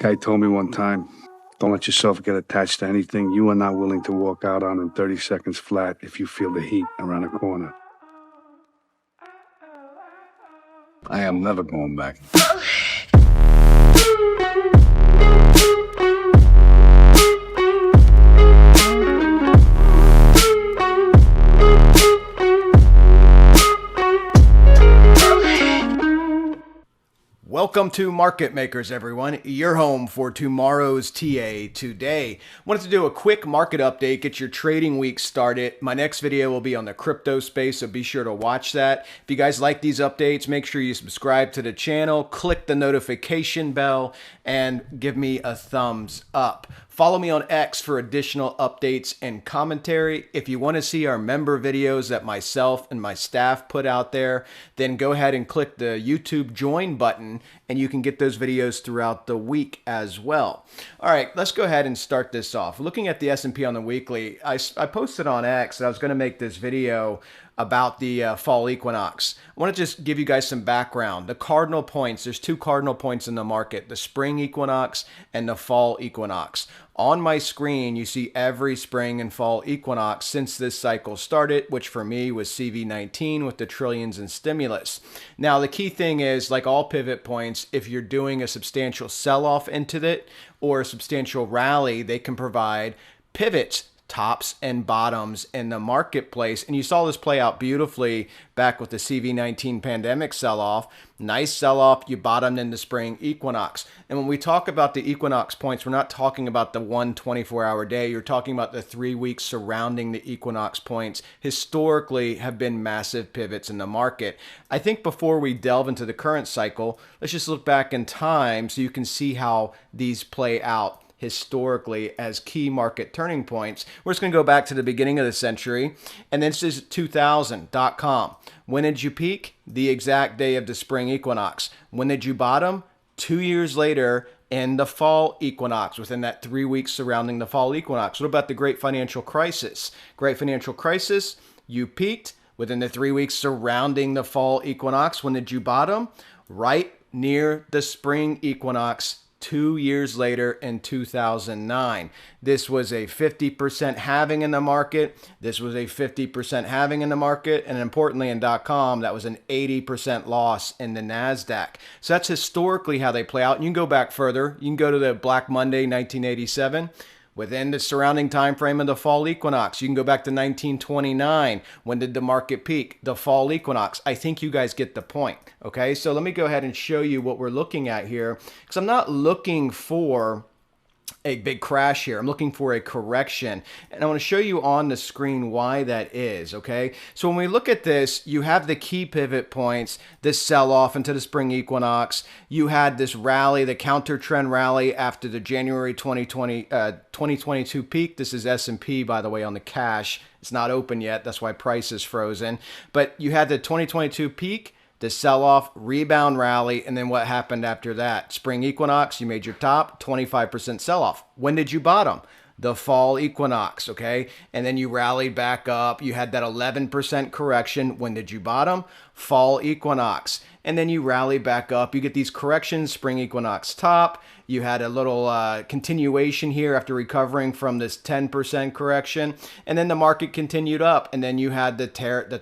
Guy told me one time, don't let yourself get attached to anything you are not willing to walk out on in 30 seconds flat if you feel the heat around the corner. I am never going back. Welcome to Market Makers, everyone. Your home for tomorrow's TA today. Wanted to do a quick market update, get your trading week started. My next video will be on the crypto space, so be sure to watch that. If you guys like these updates, make sure you subscribe to the channel, click the notification bell, and give me a thumbs up. Follow me on X for additional updates and commentary. If you want to see our member videos that myself and my staff put out there, then go ahead and click the YouTube join button and you can get those videos throughout the week as well. All right, let's go ahead and start this off. Looking at the S&P on the weekly, I posted on X that I was going to make this video about the fall equinox. I want to just give you guys some background. The cardinal points, there's two cardinal points in the market, the spring equinox and the fall equinox. On my screen, you see every spring and fall equinox since this cycle started, which for me was CV19 with the trillions in stimulus. Now, the key thing is, like all pivot points, if you're doing a substantial sell-off into it or a substantial rally, they can provide pivots, tops and bottoms in the marketplace. And you saw this play out beautifully back with the CV19 pandemic sell-off. Nice sell-off, you bottomed in the spring equinox. And when we talk about the equinox points, we're not talking about the 1 24-hour day. You're talking about the 3 weeks surrounding the equinox points. Historically have been massive pivots in the market. I think before we delve into the current cycle, let's just look back in time so you can see how these play out historically as key market turning points. We're just going to go back to the beginning of the century, and this is 2000.com. When did you peak? The exact day of the spring equinox. When did you bottom? 2 years later in the fall equinox, within that 3 weeks surrounding the fall equinox. What about the Great Financial Crisis? Great Financial Crisis, you peaked within the 3 weeks surrounding the fall equinox. When did you bottom? Right near the spring equinox, 2 years later in 2009. This was a 50% halving in the market. This was a 50% halving in the market. And importantly in .com, that was an 80% loss in the NASDAQ. So that's historically how they play out. And you can go back further. You can go to the Black Monday, 1987. Within the surrounding time frame of the fall equinox, you can go back to 1929. When did the market peak? The fall equinox. I think you guys get the point. Okay, so let me go ahead and show you what we're looking at here, because I'm not looking for a big crash here. I'm looking for a correction, and I want to show you on the screen why that is. Okay, so when we look at this, you have the key pivot points, this sell-off into the spring equinox. You had this rally, the counter trend rally after the January 2022 peak. This is S&P, by the way, on the cash. It's not open yet. That's why price is frozen. But you had the 2022 peak, the sell-off, rebound rally, and then what happened after that? Spring equinox, you made your top, 25% sell-off. When did you bottom? The fall equinox, okay? And then you rallied back up. You had that 11% correction. When did you bottom? Fall equinox. And then you rally back up. You get these corrections, spring equinox top. You had a little continuation here after recovering from this 10% correction. And then the market continued up. And then you had the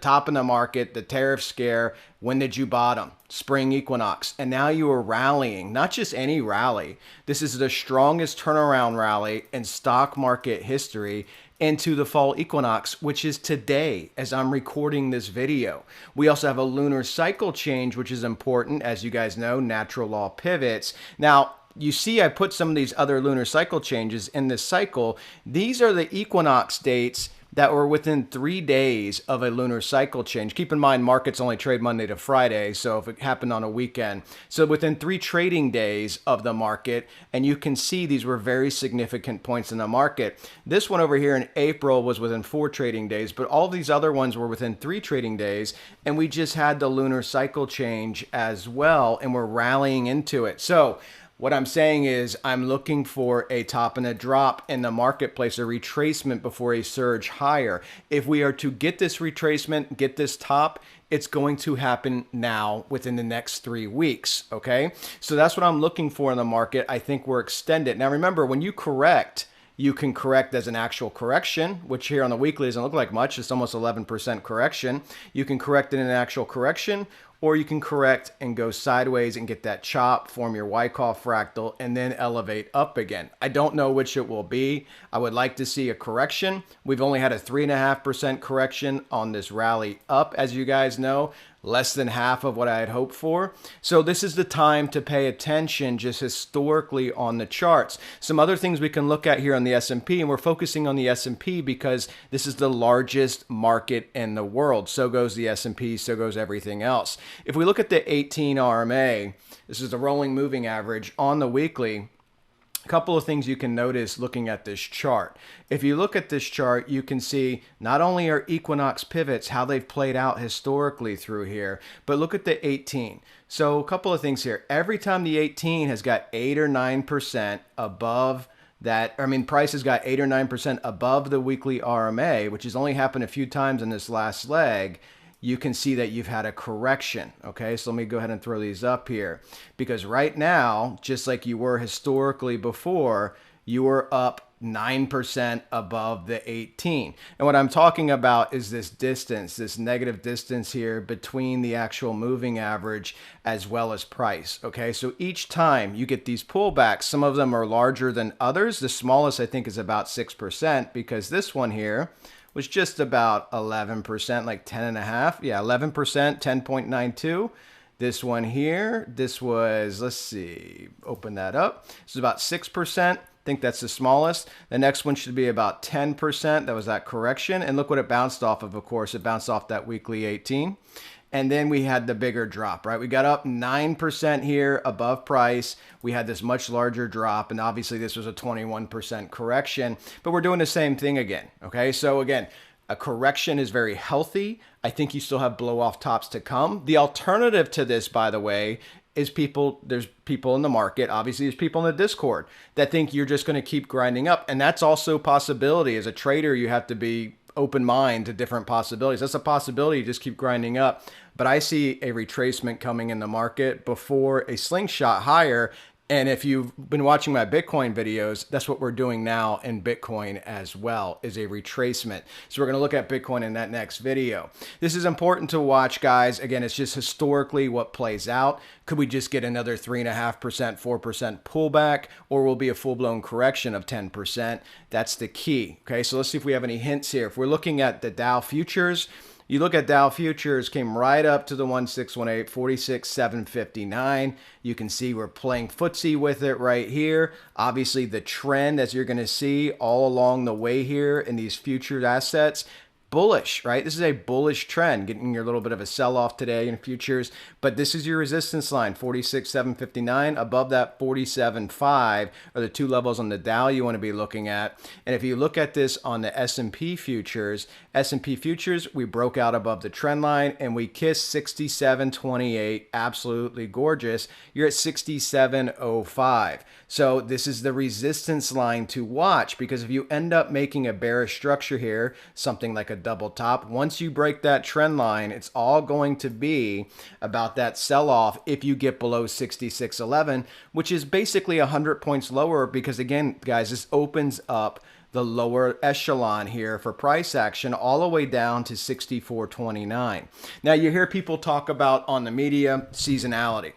top of the market, the tariff scare. When did you bottom? Spring equinox. And now you are rallying, not just any rally. This is the strongest turnaround rally in stock market history into the fall equinox, which is today as I'm recording this video. We also have a lunar cycle change, which is important. As you guys know, natural law pivots. Now, you see I put some of these other lunar cycle changes in this cycle. These are the equinox dates that were within 3 days of a lunar cycle change. Keep in mind, markets only trade Monday to Friday, so if it happened on a weekend. So within 3 trading days of the market, and you can see these were very significant points in the market. This one over here in April was within 4 trading days, but all these other ones were within 3 trading days, and we just had the lunar cycle change as well, and we're rallying into it. So what I'm saying is I'm looking for a top and a drop in the marketplace, a retracement before a surge higher. If we are to get this retracement, get this top, it's going to happen now within the next 3 weeks. Okay. So that's what I'm looking for in the market. I think we're extended. Now, remember, when you correct, you can correct as an actual correction, which here on the weekly doesn't look like much. It's almost 11% correction. You can correct in an actual correction, or you can correct and go sideways and get that chop, form your Wyckoff fractal, and then elevate up again. I don't know which it will be. I would like to see a correction. We've only had a 3.5% correction on this rally up, as you guys know. Less than half of what I had hoped for. So this is the time to pay attention just historically on the charts. Some other things we can look at here on the S&P, and we're focusing on the S&P because this is the largest market in the world. So goes the S&P, so goes everything else. If we look at the 18 RMA, this is the rolling moving average on the weekly. A couple of things you can notice looking at this chart. If you look at this chart, you can see not only are Equinox pivots, how they've played out historically through here, but look at the 18. So a couple of things here. Every time the 18 has got 8 or 9% above that, price has got 8 or 9% above the weekly RMA, which has only happened a few times in this last leg, you can see that you've had a correction. Okay, so let me go ahead and throw these up here, because right now, just like you were historically before, you were up 9% above the 18. And what I'm talking about is this distance, this negative distance here between the actual moving average as well as price. Okay, so each time you get these pullbacks, some of them are larger than others. The smallest I think is about 6%, because this one here was just about 11%, like 10.5. Yeah, 11%, 10.92. This one here, this was, let's see, open that up. This is about 6%. I think that's the smallest. The next one should be about 10%. That was that correction. And look what it bounced off of course. It bounced off that weekly 18. And then we had the bigger drop, right? We got up 9% here above price. We had this much larger drop, and obviously this was a 21% correction, but we're doing the same thing again, okay? So again, a correction is very healthy. I think you still have blow off tops to come. The alternative to this, by the way, is there's people in the market, obviously there's people in the Discord that think you're just going to keep grinding up. And that's also a possibility. As a trader, you have to be open mind to different possibilities. That's a possibility, you just keep grinding up. But I see a retracement coming in the market before a slingshot higher. And if you've been watching my Bitcoin videos, that's what we're doing now in Bitcoin as well, is a retracement. So we're going to look at Bitcoin in that next video. This is important to watch, guys. Again, it's just historically what plays out. Could we just get another 3.5%, 4% pullback, or will be a full-blown correction of 10%? That's the key. Okay, so let's see if we have any hints here. If we're looking at the Dow futures, you look at Dow futures, came right up to the 1618, 46,759. You can see we're playing footsie with it right here. Obviously, the trend, as you're going to see all along the way here in these future assets, bullish, right? This is a bullish trend, getting your little bit of a sell-off today in futures, but this is your resistance line, 46,759. Above that 47.5 are the two levels on the Dow you want to be looking at. And if you look at this on the S&P futures, we broke out above the trend line and we kissed 67.28, absolutely gorgeous. You're at 67.05. So this is the resistance line to watch, because if you end up making a bearish structure here, something like a double top, once you break that trend line, it's all going to be about that sell-off if you get below 66.11, which is basically 100 points lower, because again, guys, this opens up the lower echelon here for price action all the way down to 64.29. Now you hear people talk about on the media seasonality.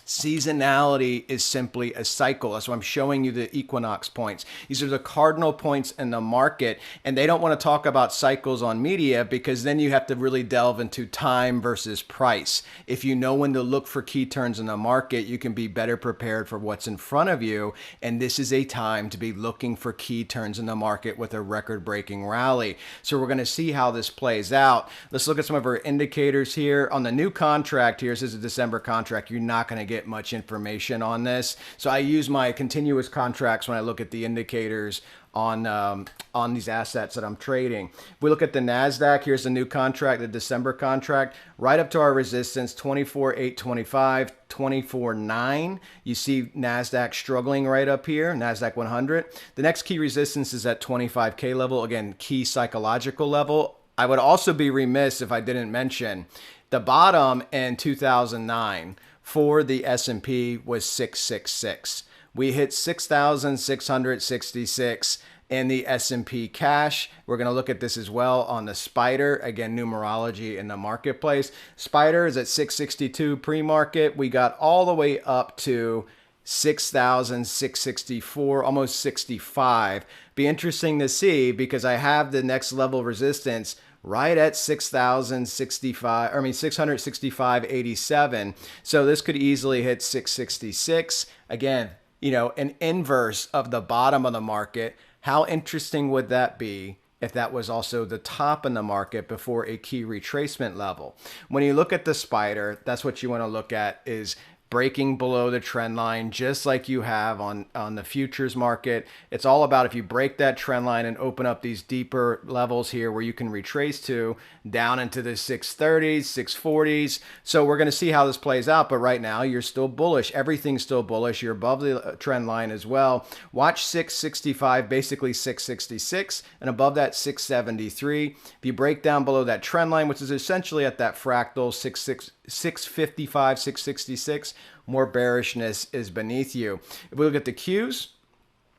Seasonality is simply a cycle. That's why I'm showing you the Equinox points. These are the cardinal points in the market, and they don't want to talk about cycles on media, because then you have to really delve into time versus price. If you know when to look for key turns in the market, you can be better prepared for what's in front of you, and this is a time to be looking for key turns in the market with a record-breaking rally. So we're going to see how this plays out. Let's look at some of our indicators here. On the new contract here, this is a December contract, you're not going to get much information on this. So I use my continuous contracts when I look at the indicators on these assets that I'm trading. If we look at the NASDAQ, here's the new contract, the December contract, right up to our resistance, 24,825, 24,9. You see NASDAQ struggling right up here, NASDAQ 100. The next key resistance is at 25K level, again, key psychological level. I would also be remiss if I didn't mention the bottom in 2009 for the S&P was 666. We hit 6,666 in the S&P cash. We're going to look at this as well on the spider. Again, numerology in the marketplace. Spider is at 662 pre-market. We got all the way up to 6,664, almost 65. Be interesting to see because I have the next level resistance right at 665.87. So this could easily hit 666. Again, you know, an inverse of the bottom of the market. How interesting would that be if that was also the top in the market before a key retracement level? When you look at the spider, that's what you want to look at, is breaking below the trend line, just like you have on the futures market. It's all about if you break that trend line and open up these deeper levels here where you can retrace to down into the 630s, 640s. So we're going to see how this plays out. But right now, you're still bullish. Everything's still bullish. You're above the trend line as well. Watch 665, basically 666, and above that 673. If you break down below that trend line, which is essentially at that fractal 655, 666, more bearishness is beneath you. If we look at the Qs,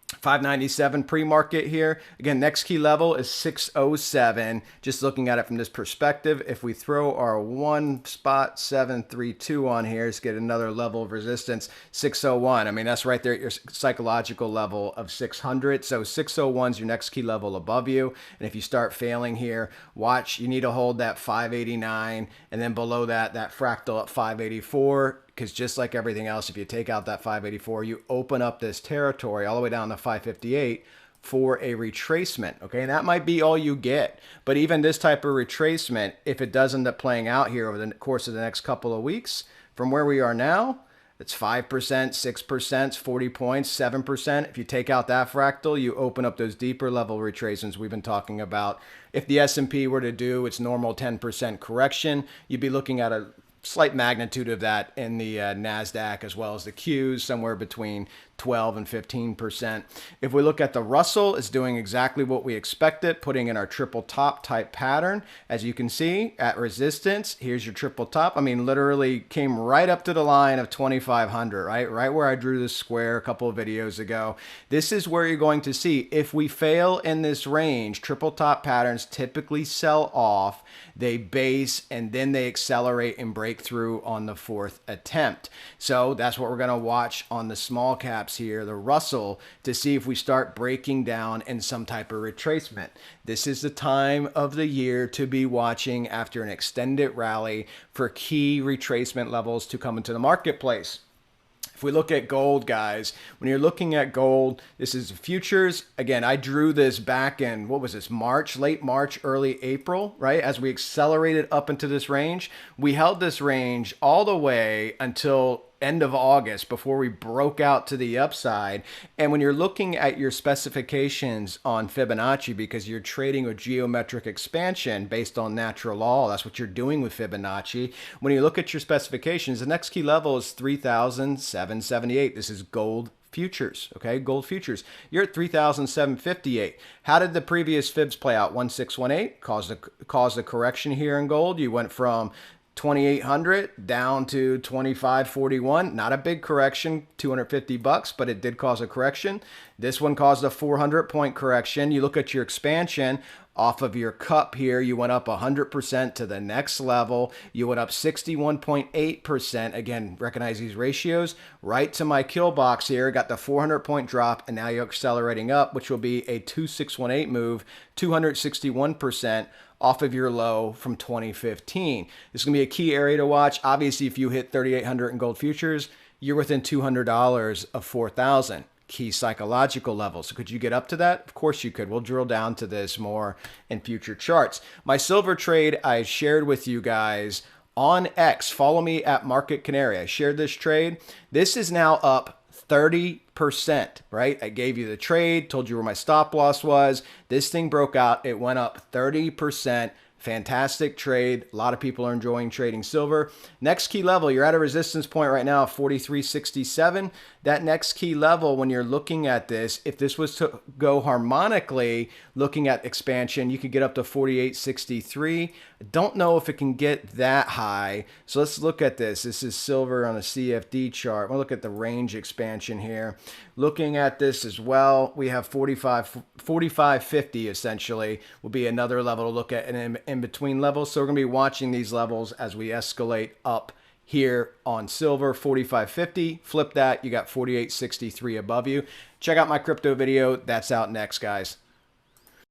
597 pre-market here. Again, next key level is 607. Just looking at it from this perspective, if we throw our 1.732 on here, let's get another level of resistance, 601. I mean, that's right there at your psychological level of 600. So 601 is your next key level above you. And if you start failing here, watch, you need to hold that 589, and then below that, that fractal at 584. Because just like everything else, if you take out that 584, you open up this territory all the way down to 558 for a retracement. Okay, and that might be all you get. But even this type of retracement, if it does end up playing out here over the course of the next couple of weeks, from where we are now, it's 5%, 6%, 40 points, 7%. If you take out that fractal, you open up those deeper level retracements we've been talking about. If the S&P were to do its normal 10% correction, you'd be looking at a slight magnitude of that in the NASDAQ as well as the Qs, somewhere between 12 and 15%. If we look at the Russell, it's doing exactly what we expected, putting in our triple top type pattern. As you can see, at resistance, here's your triple top. I mean, literally came right up to the line of 2,500, right where I drew this square a couple of videos ago. This is where you're going to see, if we fail in this range, triple top patterns typically sell off, they base, and then they accelerate and break through on the fourth attempt. So that's what we're going to watch on the small caps here, the Russell, to see if we start breaking down in some type of retracement. This is the time of the year to be watching after an extended rally for key retracement levels to come into the marketplace. If we look at gold, guys, when you're looking at gold, this is futures. Again, I drew this back in, what was this, March, late March, early April, right? As we accelerated up into this range, we held this range all the way until end of August before we broke out to the upside. And when you're looking at your specifications on Fibonacci, because you're trading with geometric expansion based on natural law, that's what you're doing with Fibonacci. When you look at your specifications, the next key level is 3,778. This is gold futures, okay? Gold futures. You're at 3,758. How did the previous fibs play out? 1618 caused a correction here in gold. You went from 2,800 down to 2,541. Not a big correction, $250, but it did cause a correction. This one caused a 400-point correction. You look at your expansion off of your cup here, you went up 100% to the next level. You went up 61.8%. Again, recognize these ratios. Right to my kill box here, got the 400-point drop, and now you're accelerating up, which will be a 2618 move, 261% off of your low from 2015. This is going to be a key area to watch. Obviously, if you hit 3,800 in gold futures, you're within $200 of 4,000. Key psychological levels. So could you get up to that? Of course you could. We'll drill down to this more in future charts. My silver trade I shared with you guys on X. Follow me at Market Canary. I shared this trade. This is now up 30%, right? I gave you the trade, told you where my stop loss was. This thing broke out. It went up 30%. Fantastic trade. A lot of people are enjoying trading silver. Next key level, you're at a resistance point right now of 43.67. That next key level, when you're looking at this, if this was to go harmonically, looking at expansion, you could get up to 48.63. I don't know if it can get that high. So let's look at this. This is silver on a CFD chart. We'll look at the range expansion here. Looking at this as well, we have 45.50 essentially will be another level to look at, and in between levels. So we're going to be watching these levels as we escalate up here on silver. 45.50, flip that, you got 48.63 above you. Check out my crypto video. That's out next, guys.